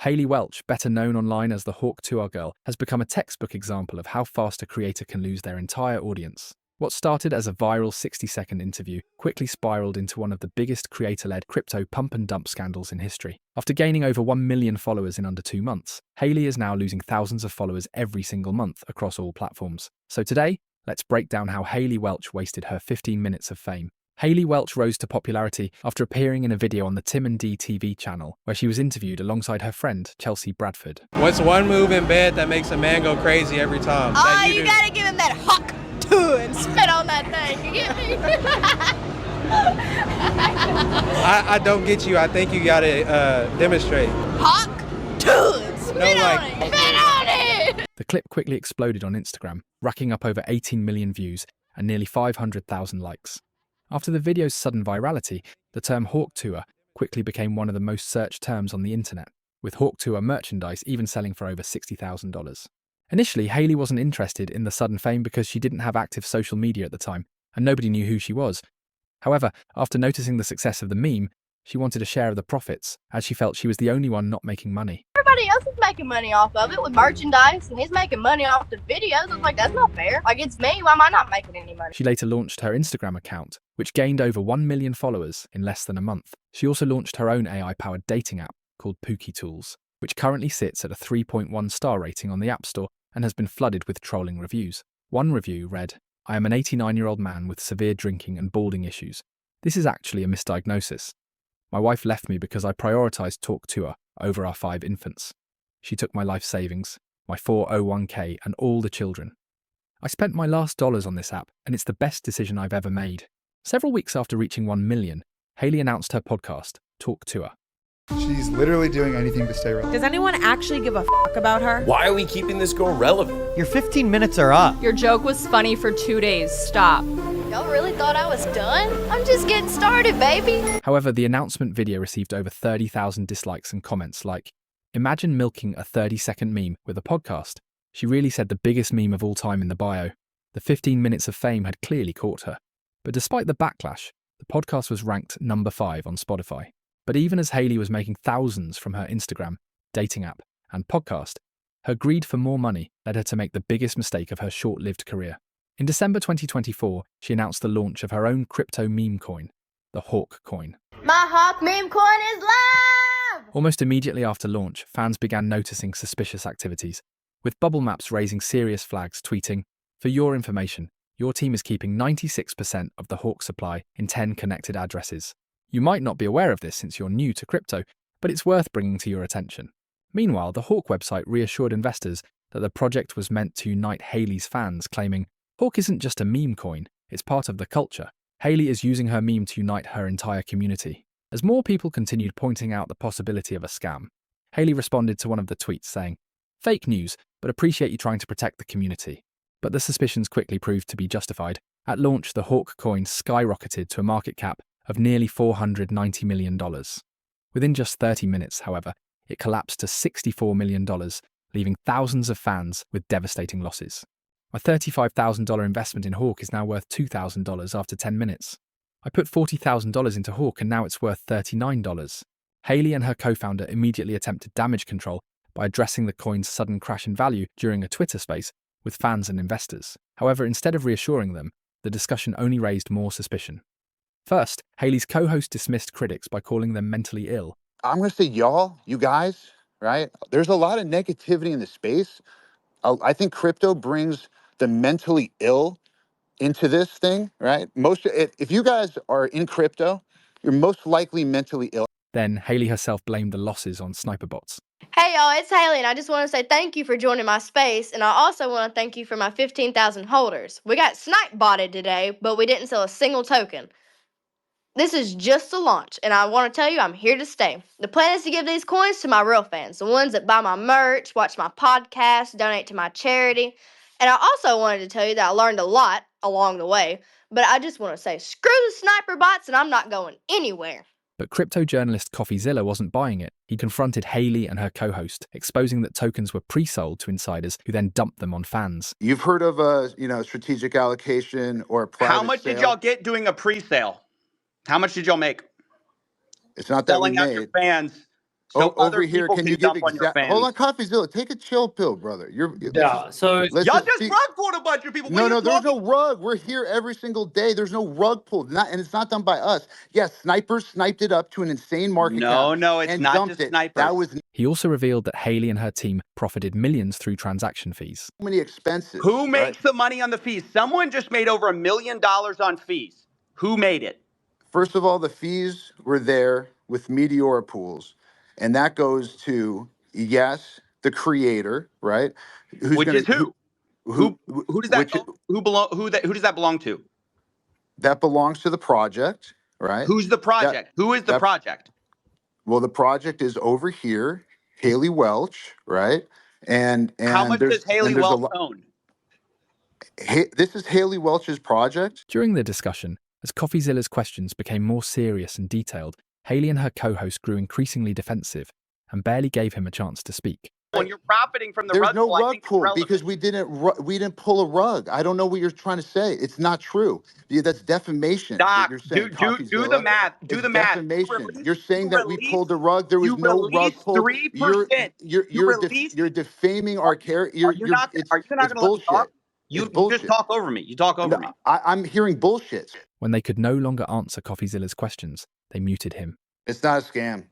Haley Welch, better known online as the Tuah girl, has become a textbook example of how fast a creator can lose their entire audience. What started as a viral 60-second interview quickly spiraled into one of the biggest creator-led crypto pump-and-dump scandals in history. After gaining over 1 million followers in under 2 months, Haley is now losing thousands of followers every single month across all platforms. So today, let's break down how Haley Welch wasted her 15 minutes of fame. Haley Welch rose to popularity after appearing in a video on the Tim and Dee TV channel, where she was interviewed alongside her friend, Chelsea Bradford. What's one move in bed that makes a man go crazy every time? Oh, you gotta give him that Hawkcoin and spit on that thing, you get me? I don't get you. I think you gotta demonstrate. Hawkcoin, spit on it, spit on it! The clip quickly exploded on Instagram, racking up over 18 million views and nearly 500,000 likes. After the video's sudden virality, the term Hawktour quickly became one of the most searched terms on the internet, with Hawktour merchandise even selling for over $60,000. Initially, Haley wasn't interested in the sudden fame because she didn't have active social media at the time, and nobody knew who she was. However, after noticing the success of the meme, she wanted a share of the profits, as she felt she was the only one not making money. Everybody else is making money off of it with merchandise, and he's making money off the videos. I was like, that's not fair. Like, it's me, why am I not making any money? She later launched her Instagram account, which gained over 1 million followers in less than a month. She also launched her own AI-powered dating app called Pookie Tools, which currently sits at a 3.1 star rating on the App Store and has been flooded with trolling reviews. One review read, "I am an 89-year-old man with severe drinking and balding issues. This is actually a misdiagnosis. My wife left me because I prioritized Tuah over our 5 infants. She took my life savings, my 401k, and all the children. I spent my last dollars on this app, and it's the best decision I've ever made." Several weeks after reaching 1 million, Haley announced her podcast, Tuah. She's literally doing anything to stay relevant. Does anyone actually give a fuck about her? Why are we keeping this girl relevant? Your 15 minutes are up. Your joke was funny for 2 days. Stop. Y'all really thought I was done? I'm just getting started, baby. However, the announcement video received over 30,000 dislikes and comments like, "Imagine milking a 30-second meme with a podcast." She really said the biggest meme of all time in the bio. The 15 minutes of fame had clearly caught her. But despite the backlash, the podcast was ranked number 5 on Spotify. But even as Haley was making thousands from her Instagram, dating app, and podcast, her greed for more money led her to make the biggest mistake of her short-lived career. In December 2024, she announced the launch of her own crypto meme coin, the Hawkcoin. My Hawk meme coin is live! Almost immediately after launch, fans began noticing suspicious activities, with bubble maps raising serious flags tweeting, "For your information, your team is keeping 96% of the Hawk supply in 10 connected addresses. You might not be aware of this since you're new to crypto, but it's worth bringing to your attention." Meanwhile, the Hawk website reassured investors that the project was meant to unite Haley's fans, claiming, "Hawk isn't just a meme coin, it's part of the culture. Haley is using her meme to unite her entire community." As more people continued pointing out the possibility of a scam, Haley responded to one of the tweets saying, "Fake news, but appreciate you trying to protect the community." But the suspicions quickly proved to be justified. At launch, the Hawk coin skyrocketed to a market cap of nearly $490 million. Within just 30 minutes, however, it collapsed to $64 million, leaving thousands of fans with devastating losses. My $35,000 investment in Hawk is now worth $2,000 after 10 minutes. I put $40,000 into Hawk and now it's worth $39. Haley and her co-founder immediately attempted damage control by addressing the coin's sudden crash in value during a Twitter space with fans and investors. However, instead of reassuring them, the discussion only raised more suspicion. First, Haley's co-host dismissed critics by calling them mentally ill. I'm going to say y'all, you guys, right? There's a lot of negativity in the space. I think crypto brings the mentally ill into this thing, right? If you guys are in crypto, you're most likely mentally ill. Then Haley herself blamed the losses on sniper bots. Hey y'all, it's Haley, and I just want to say thank you for joining my space, and I also want to thank you for my 15,000 holders. We got snipe botted today, but we didn't sell a single token. This is just a launch, and I want to tell you I'm here to stay. The plan is to give these coins to my real fans, the ones that buy my merch, watch my podcast, donate to my charity. And I also wanted to tell you that I learned a lot along the way, but I just want to say screw the sniper bots, and I'm not going anywhere. But crypto journalist CoffeeZilla wasn't buying it. He confronted Haley and her co-host, exposing that tokens were pre-sold to insiders who then dumped them on fans. You've heard of strategic allocation or private How much sale. did y'all get doing a pre-sale? How much did y'all make? It's not that Selling we out made. your fans so over other here, people can can you give dump on your exact? Hold on, fans. CoffeeZilla, take a chill pill, brother. Yeah. So Let's Y'all just just speak. rug pulled a bunch of people. What are No, you no, there's talking? no rug. We're here every single day. There's no rug pulled, and it's not done by us. Yes, snipers sniped it up to an insane market cap No, it's and not dumped just it. That snipers. was He also revealed that Haley and her team profited millions through transaction fees. so many expenses. Who Right? makes the money on the fees? Someone just made over $1 million on fees. Who made it? First of all, the fees were there with Meteora pools, and that goes to yes, the creator, right? Who's Which gonna is who? Who does that which who does that belong to? that belongs to the project, right? Who's the That project? Who is the that project? well, the project is over here, Haley Welch, right? And How much does Haley there's a Welch lot. own? This is Haley Welch's project. During the discussion, as CoffeeZilla's questions became more serious and detailed, Haley and her co-host grew increasingly defensive and barely gave him a chance to speak. When you're profiting from the There's rug no pull, I rug think it's pull relevant. because we didn't pull a rug. I don't know what you're trying to say. It's not true. Yeah, that's defamation. That Doc, you're saying do the CoffeeZilla. math. Do It's the math. defamation. You're saying that we pulled a rug. There was You no rug released pulled. 3%. You're defaming our character. Are you not It's gonna let me bullshit. talk? It's You just bullshit. talk over me. You talk over me. I'm hearing bullshit. When they could no longer answer CoffeeZilla's questions, they muted him. It's not a scam.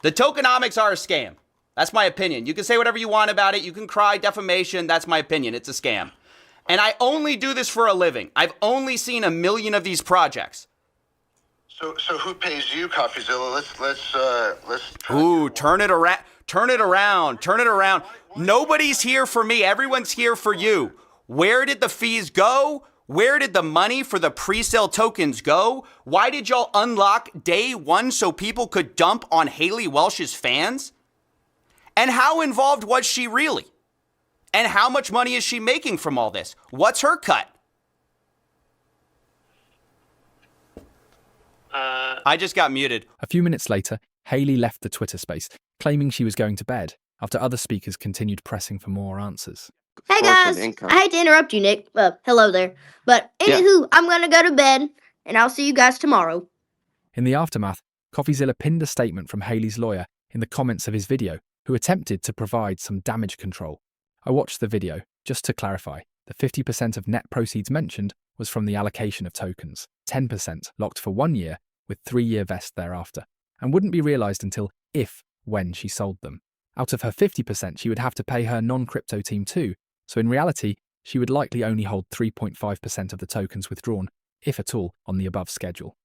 The tokenomics are a scam. That's my opinion. You can say whatever you want about it. You can cry defamation. That's my opinion. It's a scam. And I only do this for a living. I've only seen 1 million of these projects. So who pays you, CoffeeZilla? Let's. Ooh, turn it around. Turn it around. Turn it around. Nobody's here for me. Everyone's here for you. Where did the fees go? Where did the money for the pre-sale tokens go? Why did y'all unlock day one so people could dump on Haley Welch's fans? And how involved was she really? And how much money is she making from all this? What's her cut? I just got muted. A few minutes later, Haley left the Twitter space, claiming she was going to bed, after other speakers continued pressing for more answers. Hey guys, I hate to interrupt you, Nick. Hello there. But anywho, I'm gonna go to bed, and I'll see you guys tomorrow. In the aftermath, CoffeeZilla pinned a statement from Haley's lawyer in the comments of his video, who attempted to provide some damage control. I watched the video. Just to clarify, the 50% of net proceeds mentioned was from the allocation of tokens, 10% locked for 1 year with 3-year vest thereafter, and wouldn't be realized until when she sold them. Out of her 50%, she would have to pay her non-crypto team too, so in reality, she would likely only hold 3.5% of the tokens withdrawn, if at all, on the above schedule.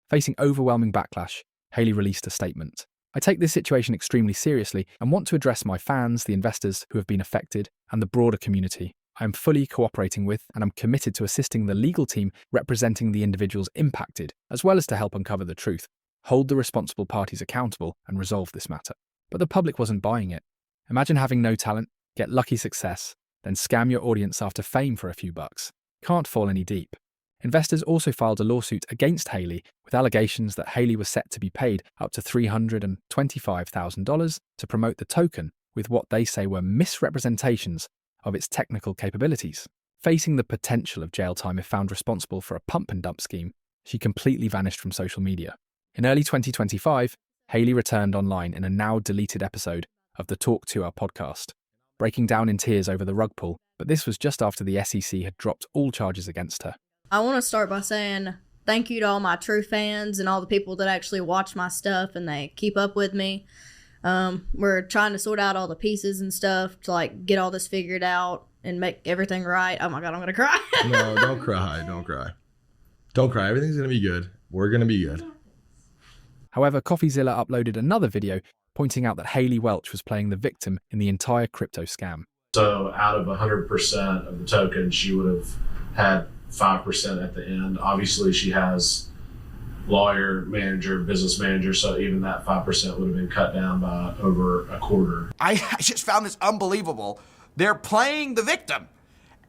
Facing overwhelming backlash, Haley released a statement. I take this situation extremely seriously and want to address my fans, the investors who have been affected, and the broader community. I am fully cooperating with and I'm committed to assisting the legal team representing the individuals impacted, as well as to help uncover the truth, hold the responsible parties accountable, and resolve this matter. But the public wasn't buying it. Imagine having no talent, get lucky success, then scam your audience after fame for a few bucks. Can't fall any deep. Investors also filed a lawsuit against Haley with allegations that Haley was set to be paid up to $325,000 to promote the token with what they say were misrepresentations of its technical capabilities. Facing the potential of jail time if found responsible for a pump and dump scheme, she completely vanished from social media. In early 2025, Haley returned online in a now deleted episode of the Tuah podcast, breaking down in tears over the rug pull, but this was just after the SEC had dropped all charges against her. I want to start by saying thank you to all my true fans and all the people that actually watch my stuff and they keep up with me. We're trying to sort out all the pieces and stuff to get all this figured out and make everything right. Oh my God, I'm going to cry. No, don't cry. Don't cry. Don't cry. Everything's going to be good. We're going to be good. However, CoffeeZilla uploaded another video pointing out that Haley Welch was playing the victim in the entire crypto scam. So out of 100% of the tokens, she would have had 5% at the end. Obviously, she has lawyer, manager, business manager, so even that 5% would have been cut down by over a quarter. I just found this unbelievable. They're playing the victim.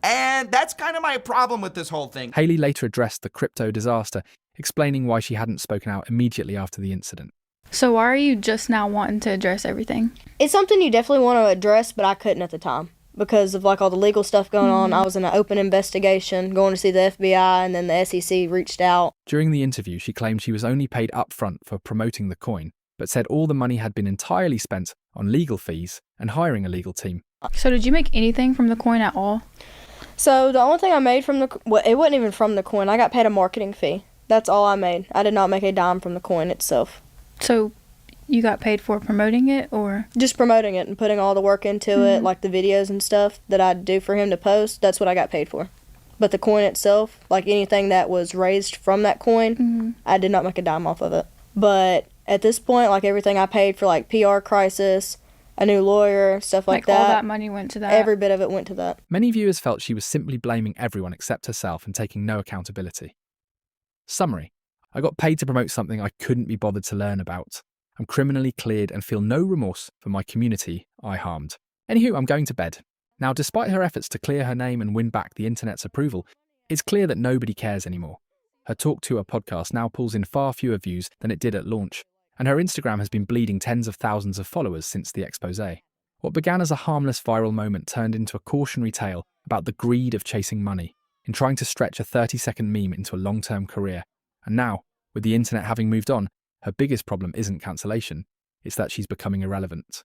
And that's kind of my problem with this whole thing. Haley later addressed the crypto disaster, explaining why she hadn't spoken out immediately after the incident. So why are you just now wanting to address everything? It's something you definitely want to address, but I couldn't at the time because of all the legal stuff going on. I was in an open investigation, going to see the FBI, and then the SEC reached out. During the interview, she claimed she was only paid upfront for promoting the coin, but said all the money had been entirely spent on legal fees and hiring a legal team. So did you make anything from the coin at all? So the only thing I made from it wasn't even from the coin. I got paid a marketing fee. That's all I made. I did not make a dime from the coin itself. So you got paid for promoting it, or? Just promoting it and putting all the work into it, like the videos and stuff that I'd do for him to post. That's what I got paid for. But the coin itself, like anything that was raised from that coin, I did not make a dime off of it. But at this point, like everything I paid for, like PR crisis, a new lawyer, stuff like that. All that money went to that? Every bit of it went to that. Many viewers felt she was simply blaming everyone except herself and taking no accountability. Summary: I got paid to promote something I couldn't be bothered to learn about. I'm criminally cleared and feel no remorse for my community I harmed. Anywho, I'm going to bed. Now, despite her efforts to clear her name and win back the internet's approval, it's clear that nobody cares anymore. Her Tuah podcast now pulls in far fewer views than it did at launch, and her Instagram has been bleeding tens of thousands of followers since the expose. What began as a harmless viral moment turned into a cautionary tale about the greed of chasing money, in trying to stretch a 30-second meme into a long-term career. And now, with the internet having moved on, her biggest problem isn't cancellation, it's that she's becoming irrelevant.